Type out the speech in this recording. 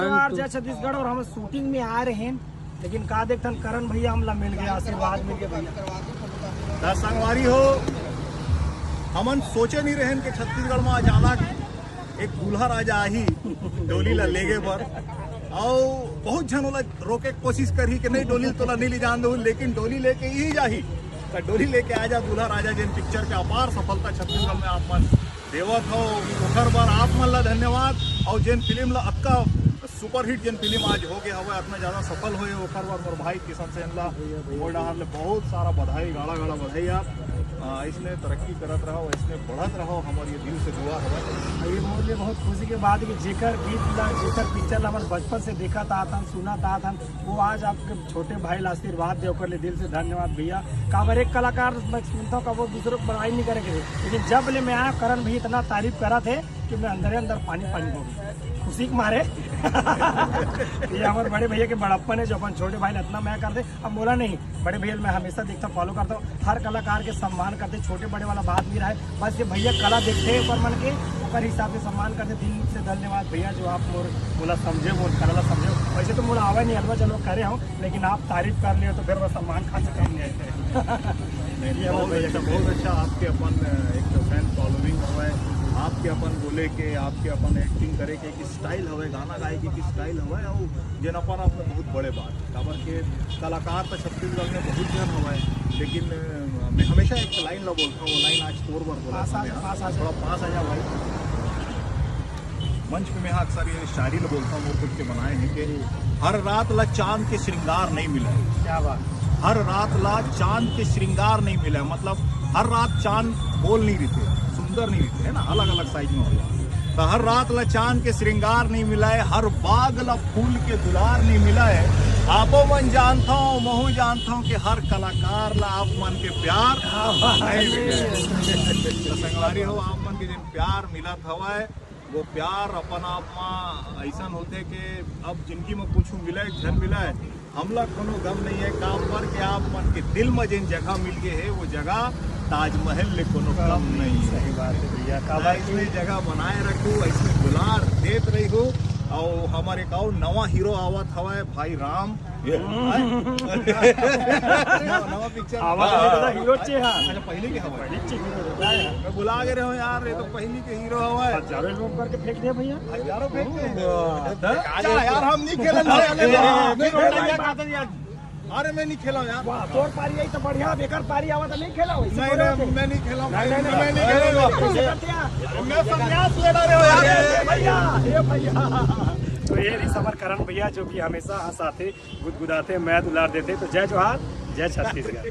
जोहार, जय छत्तीसगढ़। और हम शूटिंग में आ रहे हैं, लेकिन का देखते करण भैया हमला मिल गया, आशीर्वाद मिल गया भैया। संगवारी हो, हमन सोचे नहीं रहे कि छत्तीसगढ़ में अचानक एक दूल्हा राजा आही डोली ला लेगे पर, और बहुत जन ओला रोके के कोशिश करी कि नहीं डोली तोला नहीं ले जान दो, लेकिन डोली लेके ही जाही। तो डोली लेके आ जा दूल्हा राजा, जिन पिक्चर के अपार सफलता छत्तीसगढ़ में आप मन देवत हो, ओखर बार आप मन ला धन्यवाद। और जिन फिल्म ला अक्का सुपरहिट जिन फिल्म आज हो गया हुआ इतना ज़्यादा सफल हुए, ओखर बार मोर भाई किशन सेन ला मोर डाहर ले बहुत सारा बधाई, गाड़ा गाड़ा बधाई। आप इसने तरक्की करत रहो, इसने बढ़त रहो, हमारी ये दिल से दुआ है। ये मोर लिए बहुत खुशी के बात है कि जेकर गीत ला, जेकर पिक्चर ला बचपन से देखा था, सुना था, वो आज आपके छोटे भाई ला आशीर्वाद दे, ओकर लिए दिल से धन्यवाद भैया। काबर एक कलाकार मैं सुनता हूँ वो दूसरों को बड़ाई नहीं करेंगे, लेकिन जब ले मैं आया करण भैया इतना तारीफ करा थे कि मैं अंदर अंदर पानी पानी हो गई खुशी के मारे। ये हमारे बड़े भैया के बड़प्पन है, जो अपन छोटे भाई इतना मैं करते। अब बोला नहीं, बड़े भैया मैं हमेशा देखता फॉलो करता हूँ, हर कलाकार के सम्मान करते, छोटे बड़े वाला बात नहीं रहा है। बस ये भैया कला देखते हैं ऊपर मन के, ऊपर हिसाब से सम्मान करते। दिल से धन्यवाद भैया, जो आप मोर बोला समझे, मोर कला समझे। वैसे तो मोला आवा नहीं, अलवा चलो करे हूँ, लेकिन आप तारीफ कर लिए तो फिर वो सम्मान खा से कम नहीं आते। बहुत अच्छा आपके अपन एक फैन फॉलोइंग हुआ है, आपके अपन बोले के, आपके अपन एक्टिंग करे के एक स्टाइल हवे, गाना गाए के स्टाइल हवे, और जिन अपन आपने बहुत बड़े बात काबर के कलाकार तो छत्तीसगढ़ में बहुत जन हवे, लेकिन मैं हमेशा एक लाइन ला बोलता हूँ, वो लाइन आज तोड़ बार बोला थोड़ा पास आ जा भाई। मंच पे मैं अक्सर ये शायरी ला बोलता हूँ, खुद के बनाए हैं कि हर रात ला चांद के श्रृंगार नहीं मिला। क्या बात, हर रात ला चांद के श्रृंगार नहीं मिला, मतलब हर रात चांद बोल नहीं रहते, सुंदर नहीं रहते है ना, अलग अलग साइज में हो जाए। तो हर रात ला चांद के श्रृंगार नहीं मिला है, हर बाग ला फूल के दुलार नहीं मिला है। आपो मन जानता हूँ, महू जानता हूँ कि हर कलाकार ला आप मन के प्यार नहीं मिले। संगवारी हो, आप मन के जिन प्यार मिला हवा है, वो प्यार अपन आप में ऐसा होते कि अब जिंदगी में कुछ मिला है, झन मिला है, हमला कोनो गम नहीं है काम पर कि आप मन के दिल में जिन जगह मिल गए है, वो जगह ताजमहल ले कोनो कम नहीं। सही बात है भैया, इसमें जगह बनाए रखो, इसमें दुलार देत रही हो। और हमारे एक और नवा हीरो आवत हवा है भाई राम, नवा पिक्चर हीरो चे। हाँ, अच्छा पहले के हवा मैं बुला के रहे हो यार, ये तो पहले के हीरो हवा है। हजारों लोग करके फेंक दे भैया, हजारों फेंक दे यार, हम नहीं खेलन। अरे मैं नहीं खेला यार, तोर पारी आई तो बढ़िया, बेकार पारी आवा तो नहीं खेला। नहीं मैं नहीं खेला, मैं नहीं खेलूंगा, मैं संन्यास ले रहे हो यार भैया। तो ये रिसमर करण भैया, जो कि हमेशा हंसाते, गुदगुदाते, मैं दुलार देते। तो जय जोहार, जय छत्तीसगढ़।